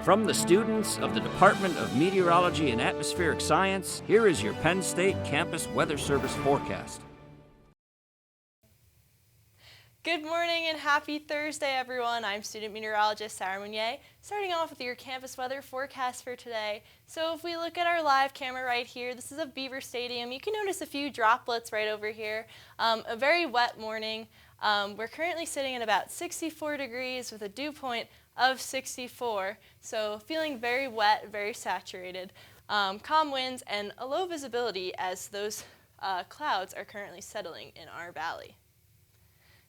From the students of the Department of Meteorology and Atmospheric Science, here is your Penn State Campus Weather Service forecast. Good morning and happy Thursday, everyone. I'm student meteorologist Sarah Munier, starting off with your campus weather forecast for today. So if we look at our live camera right here, this is a Beaver Stadium. You can notice a few droplets right over here. A very wet morning. We're currently sitting at about 64 degrees with a dew point of 64. So feeling very wet, very saturated. Calm winds and a low visibility as those clouds are currently settling in our valley.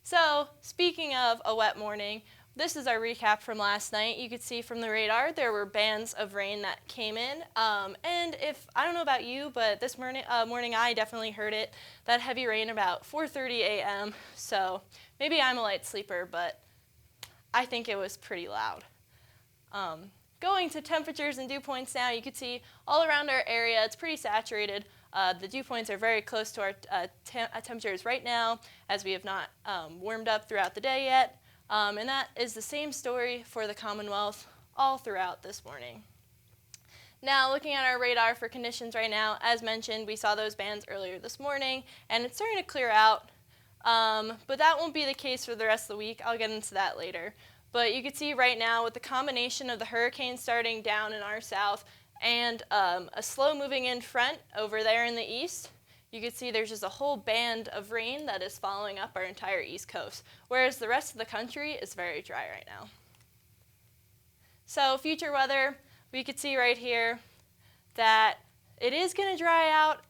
So, speaking of a wet morning, this is our recap from last night. You could see from the radar there were bands of rain that came in. And I don't know about you, but this morning I definitely heard it, that heavy rain about 4:30 a.m. So, maybe I'm a light sleeper, but I think it was pretty loud. Going to temperatures and dew points now, you could see all around our area, it's pretty saturated. The dew points are very close to our temperatures right now, as we have not warmed up throughout the day yet. And that is the same story for the Commonwealth all throughout this morning. Now, looking at our radar for conditions right now, as mentioned, we saw those bands earlier this morning, and it's starting to clear out. But that won't be the case for the rest of the week. I'll get into that later. But you can see right now, with the combination of the hurricane starting down in our south, and a slow moving in front over there in the east, you can see there's just a whole band of rain that is following up our entire east coast, whereas the rest of the country is very dry right now. So future weather, we could see right here that it is going to dry out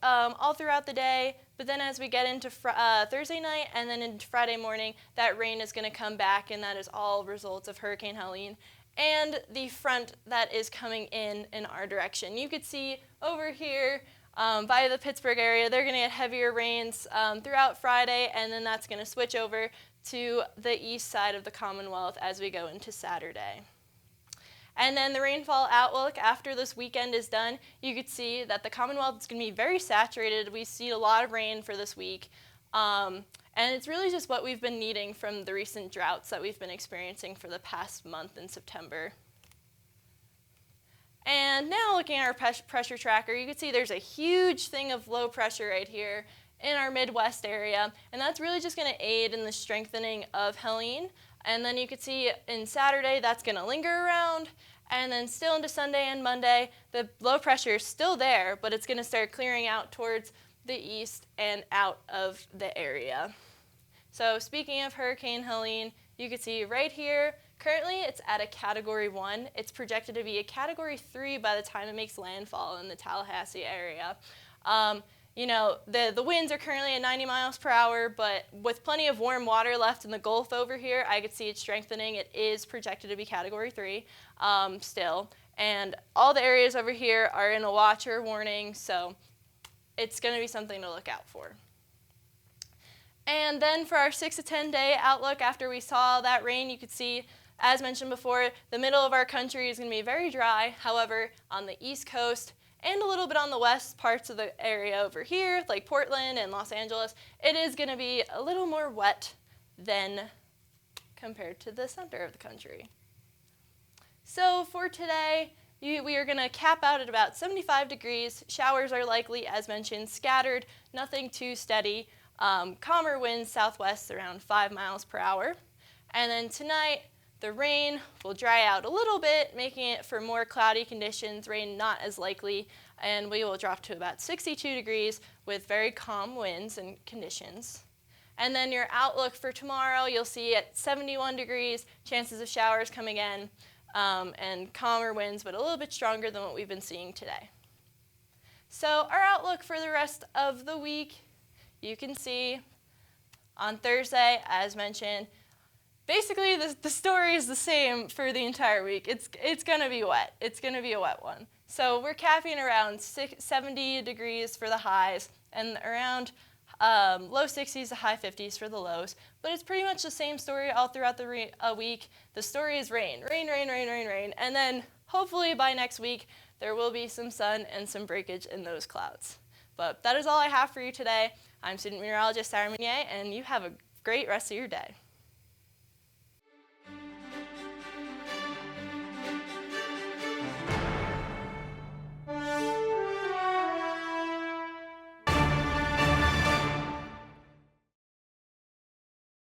all throughout the day, but then as we get into Thursday night and then into Friday morning, that rain is going to come back, and that is all results of Hurricane Helene and the front that is coming in our direction. You could see over here by the Pittsburgh area, they're going to get heavier rains throughout Friday, and then that's going to switch over to the east side of the Commonwealth as we go into Saturday. And then the rainfall outlook after this weekend is done, you could see that the Commonwealth is going to be very saturated. We see a lot of rain for this week. And it's really just what we've been needing from the recent droughts that we've been experiencing for the past month in September. And now looking at our pressure tracker, you can see there's a huge thing of low pressure right here in our Midwest area, and that's really just going to aid in the strengthening of Helene. And then you can see in Saturday that's going to linger around, and then still into Sunday and Monday, the low pressure is still there, but it's going to start clearing out towards the east and out of the area. So speaking of Hurricane Helene, you can see right here, currently it's at a Category 1. It's projected to be a Category 3 by the time it makes landfall in the Tallahassee area. You know, the winds are currently at 90 miles per hour, but with plenty of warm water left in the Gulf over here, I could see it strengthening. It is projected to be Category 3 still. And all the areas over here are in a watch or warning, so it's going to be something to look out for. And then for our 6 to 10 day outlook, after we saw that rain, you could see, as mentioned before, the middle of our country is going to be very dry. However, on the East Coast and a little bit on the west parts of the area over here, like Portland and Los Angeles, it is going to be a little more wet than compared to the center of the country. So for today, we are going to cap out at about 75 degrees. Showers are likely, as mentioned, scattered, nothing too steady. Calmer winds southwest around 5 miles per hour. And then tonight, the rain will dry out a little bit, making it for more cloudy conditions, rain not as likely, and we will drop to about 62 degrees with very calm winds and conditions. And then your outlook for tomorrow, you'll see at 71 degrees, chances of showers coming in, and calmer winds, but a little bit stronger than what we've been seeing today. So our outlook for the rest of the week, you can see on Thursday, as mentioned, basically the story is the same for the entire week. It's going to be wet. It's going to be a wet one. So we're capping around 70 degrees for the highs and around low 60s to high 50s for the lows. But it's pretty much the same story all throughout the week. The story is rain, rain, rain, rain, rain, rain. And then hopefully by next week, there will be some sun and some breakage in those clouds. But that is all I have for you today. I'm student meteorologist Sarah Munier, and you have a great rest of your day.